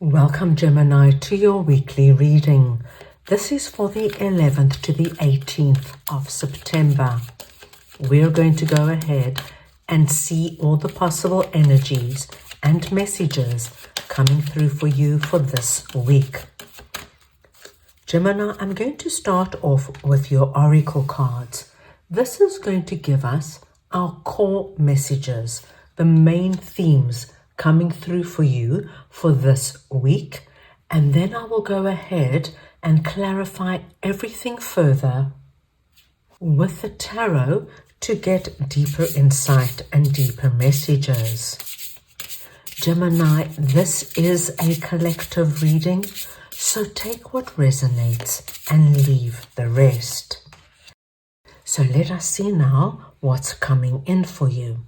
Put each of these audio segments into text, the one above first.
Welcome, Gemini, to your weekly reading. This is for the 11th to the 18th of September. We're going to go ahead and see all the possible energies and messages coming through for you for this week. Gemini, I'm going to start off with your oracle cards. This is going to give us our core messages, the main themes coming through for you for this week, and then I will go ahead and clarify everything further with the tarot to get deeper insight and deeper messages. Gemini, this is a collective reading, so take what resonates and leave the rest. So let us see now what's coming in for you.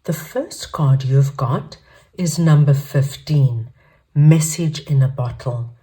The first card you've got is number 15, message in a bottle.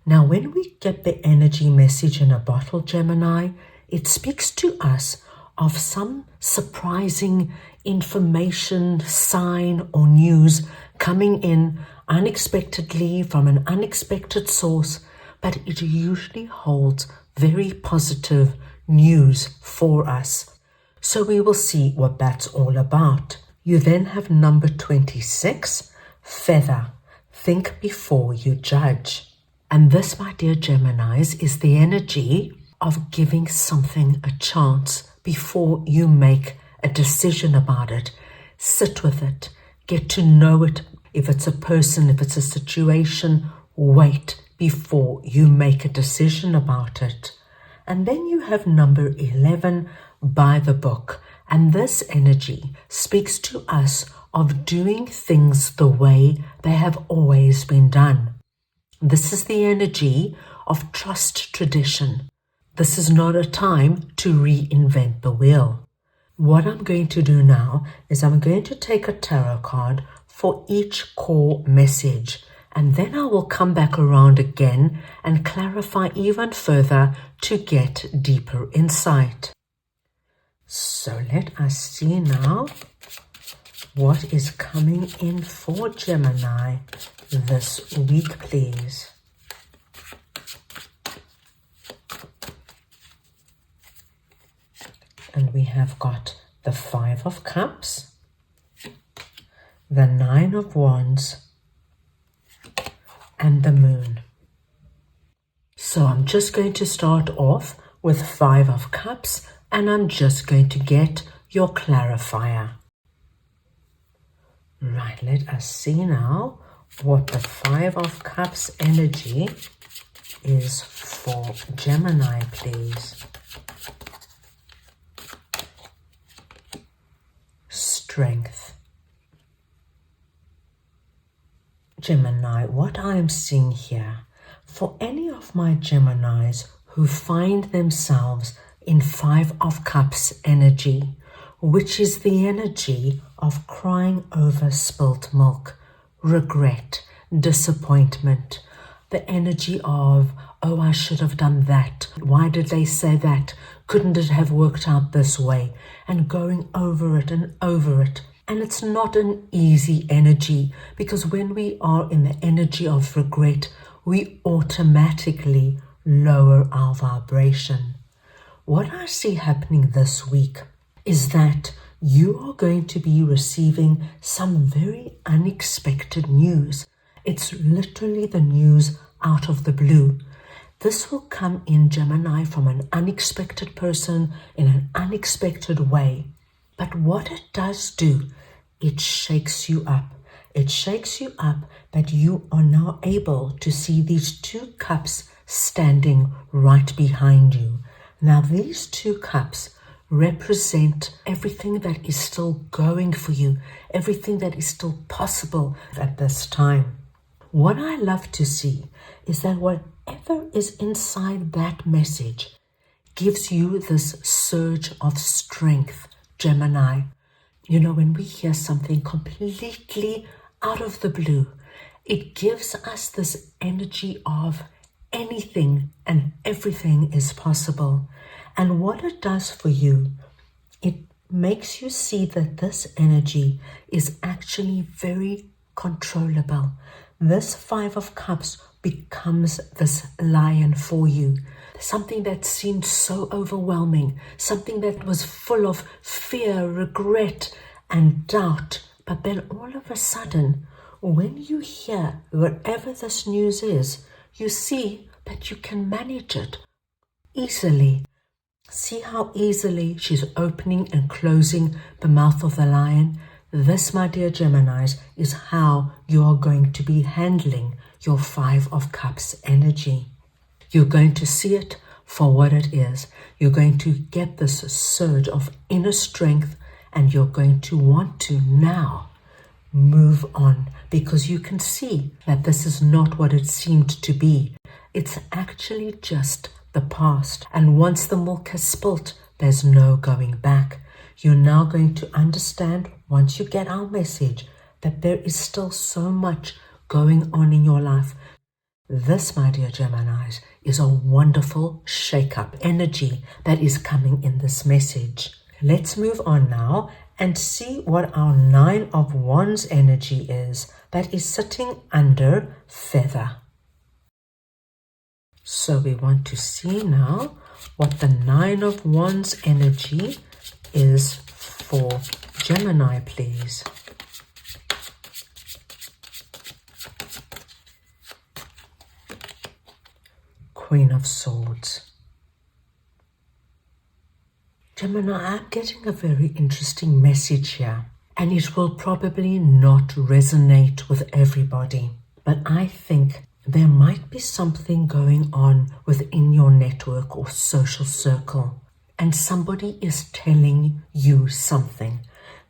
Now, when we get the energy message in a bottle, Gemini, it speaks to us of some surprising information, sign, or news coming in unexpectedly from an unexpected source, but it usually holds very positive news for us. So we will see what that's all about. You then have number 26, feather. Think before you judge. And this, my dear Geminis, is the energy of giving something a chance before you make a decision about it. Sit with it. Get to know it. If it's a person, if it's a situation, wait before you make a decision about it. And then you have number 11, by the book. And this energy speaks to us of doing things the way they have always been done. This is the energy of trust tradition. This is not a time to reinvent the wheel. What I'm going to do now is I'm going to take a tarot card for each core message, and then I will come back around again and clarify even further to get deeper insight. So let us see now what is coming in for Gemini this week, please. And we have got the 5 of Cups, the 9 of Wands, and the Moon. So I'm just going to start off with 5 of Cups, and I'm just going to get your clarifier. Right, let us see now what the 5 of Cups energy is for Gemini, please. Strength. Gemini, what I am seeing here, for any of my Geminis who find themselves in 5 of Cups energy, which is the energy of crying over spilt milk, regret, disappointment, the energy of, oh, I should have done that. Why did they say that? Couldn't it have worked out this way? And going over it and over it. And it's not an easy energy, because when we are in the energy of regret, we automatically lower our vibration. What I see happening this week is that you are going to be receiving some very unexpected news. It's literally the news out of the blue. This will come in, Gemini, from an unexpected person in an unexpected way. But what it does do, it shakes you up. It shakes you up that you are now able to see these 2 cups standing right behind you. Now, these 2 cups represent everything that is still going for you, everything that is still possible at this time. What I love to see is that whatever is inside that message gives you this surge of strength, Gemini. You know, when we hear something completely out of the blue, it gives us this energy of anything and everything is possible. And what it does for you, it makes you see that this energy is actually very controllable. this Five of Cups becomes this lion for you. Something that seemed so overwhelming, something that was full of fear, regret, and doubt. But then all of a sudden, when you hear whatever this news is, you see that you can manage it easily. See how easily she's opening and closing the mouth of the lion? This, my dear Geminis, is how you are going to be handling your Five of Cups energy. You're going to see it for what it is. You're going to get this surge of inner strength, and you're going to want to now move on, because you can see that this is not what it seemed to be. It's actually just the past. And once the milk has spilt, there's no going back. You're now going to understand, once you get our message, that there is still so much going on in your life. This, my dear Geminis, is a wonderful shake-up energy that is coming in this message. Let's move on now and see what our Nine of Wands energy is that is sitting under Feather. So we want to see now what the Nine of Wands energy is for Gemini, please. Queen of Swords. Gemini, I'm getting a very interesting message here, and it will probably not resonate with everybody, but I think there might be something going on within your network or social circle, and somebody is telling you something.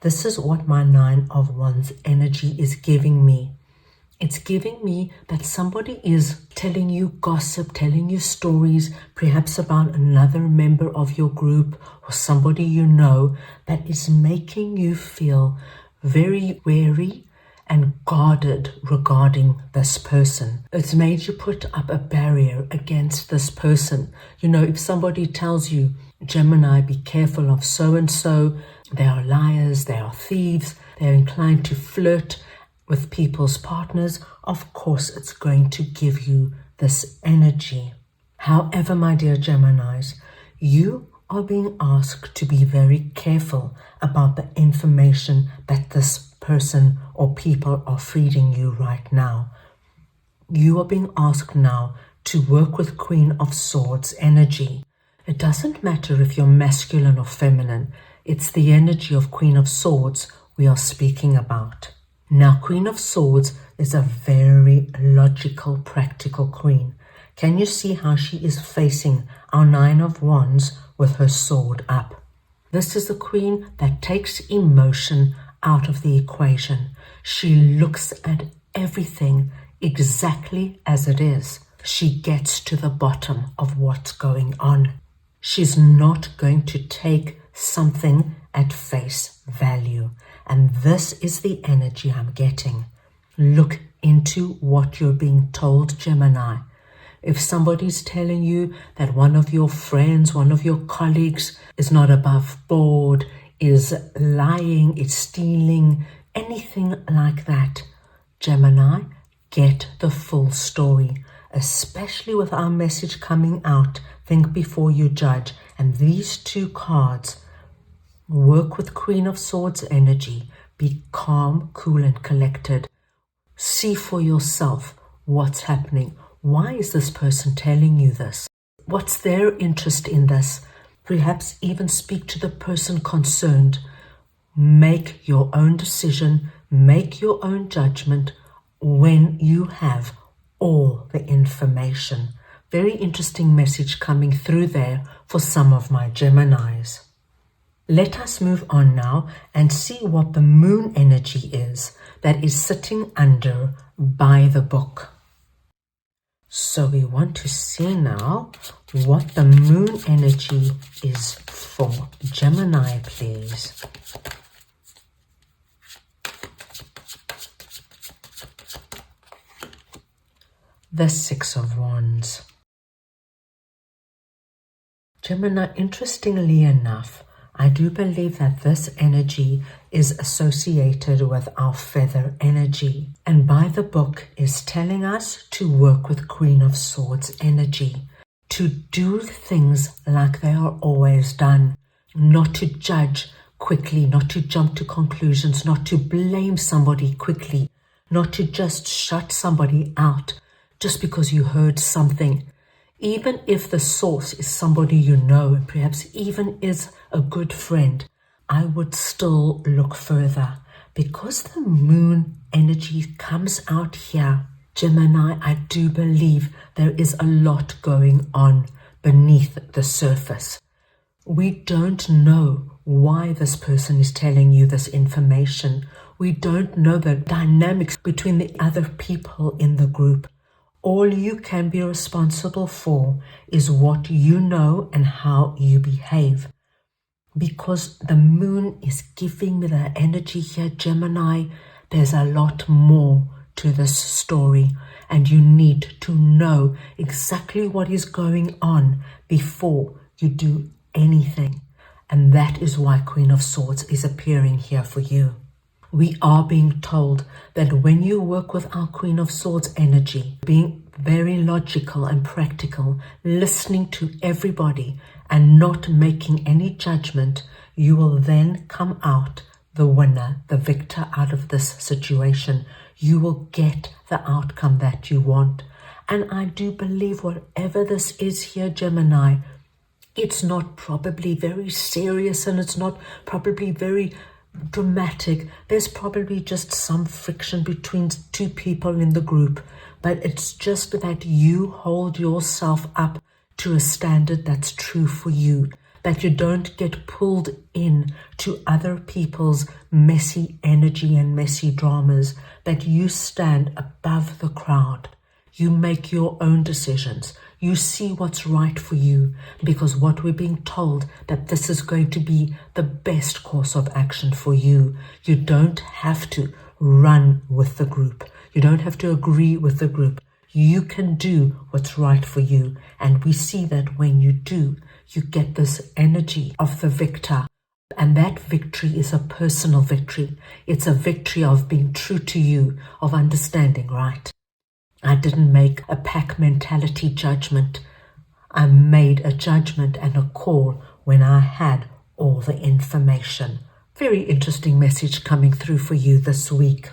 This is what my Nine of Wands energy is giving me. It's giving me that somebody is telling you gossip, telling you stories, perhaps about another member of your group or somebody you know, that is making you feel very wary and guarded regarding this person. It's made you put up a barrier against this person. You know, if somebody tells you, Gemini, be careful of so-and-so, they are liars, they are thieves, they're inclined to flirt with people's partners, of course it's going to give you this energy. However, my dear Geminis, you are being asked to be very careful about the information that this person or people are feeding you right now. You are being asked now to work with Queen of Swords energy. It doesn't matter if you're masculine or feminine. It's the energy of Queen of Swords we are speaking about. Now, Queen of Swords is a very logical, practical queen. Can you see how she is facing our Nine of Wands with her sword up? This is the queen that takes emotion out of the equation. She looks at everything exactly as it is. She gets to the bottom of what's going on. She's not going to take something at face value. And this is the energy I'm getting. Look into what you're being told, Gemini. If somebody's telling you that one of your friends, one of your colleagues is not above board, is lying, is stealing, anything like that, Gemini, get the full story. Especially with our message coming out, think before you judge. And these two cards, work with Queen of Swords energy. Be calm, cool, and collected. See for yourself what's happening. Why is this person telling you this? What's their interest in this? Perhaps even speak to the person concerned. Make your own decision. Make your own judgment when you have all the information. Very interesting message coming through there for some of my Geminis. Let us move on now and see what the moon energy is that is sitting under by the book. So we want to see now what the moon energy is for Gemini, please. The Six of Wands. Gemini, interestingly enough, I do believe that this energy is associated with our feather energy. And by the book is telling us to work with Queen of Swords energy, to do things like they are always done, not to judge quickly, not to jump to conclusions, not to blame somebody quickly, not to just shut somebody out just because you heard something. Even if the source is somebody you know, and perhaps even is a good friend, I would still look further. Because the moon energy comes out here, Gemini, I do believe there is a lot going on beneath the surface. We don't know why this person is telling you this information. We don't know the dynamics between the other people in the group. All you can be responsible for is what you know and how you behave. Because the moon is giving me the energy here, Gemini, there's a lot more to this story, and you need to know exactly what is going on before you do anything. And that is why Queen of Swords is appearing here for you. We are being told that when you work with our Queen of Swords energy, being very logical and practical, listening to everybody and not making any judgment, you will then come out the winner, the victor out of this situation. You will get the outcome that you want. And I do believe whatever this is here, Gemini, it's not probably very serious and it's not probably very dramatic. There's probably just some friction between two people in the group, but it's just that you hold yourself up to a standard that's true for you, that you don't get pulled in to other people's messy energy and messy dramas, that you stand above the crowd. You make your own decisions. You see what's right for you, because what we're being told that this is going to be the best course of action for you. You don't have to run with the group. You don't have to agree with the group. You can do what's right for you. And we see that when you do, you get this energy of the victor. And that victory is a personal victory. It's a victory of being true to you, of understanding, right? I didn't make a pack mentality judgment. I made a judgment and a call when I had all the information. Very interesting message coming through for you this week.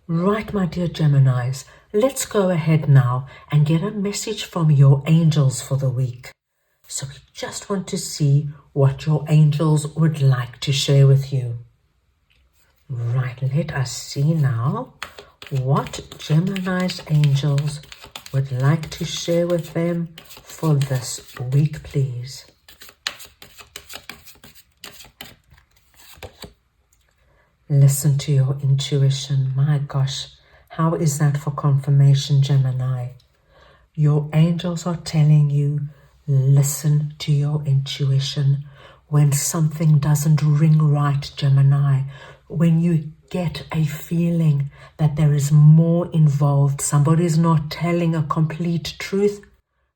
Right, my dear Geminis, let's go ahead now and get a message from your angels for the week. So we just want to see what your angels would like to share with you. Right, let us see now what Gemini's angels would like to share with them for this week, please. Listen to your intuition. My gosh, how is that for confirmation, Gemini? Your angels are telling you, listen to your intuition. When something doesn't ring right, Gemini, when you get a feeling that there is more involved, somebody is not telling a complete truth,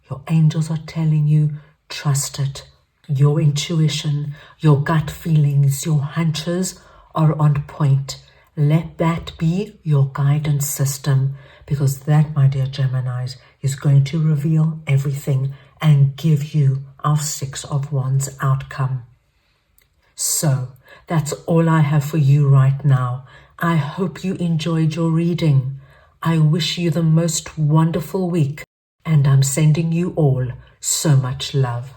your angels are telling you, trust it. Your intuition, your gut feelings, your hunches are on point. Let that be your guidance system, because that, my dear Geminis, is going to reveal everything and give you our Six of Wands outcome. So, that's all I have for you right now. I hope you enjoyed your reading. I wish you the most wonderful week, and I'm sending you all so much love.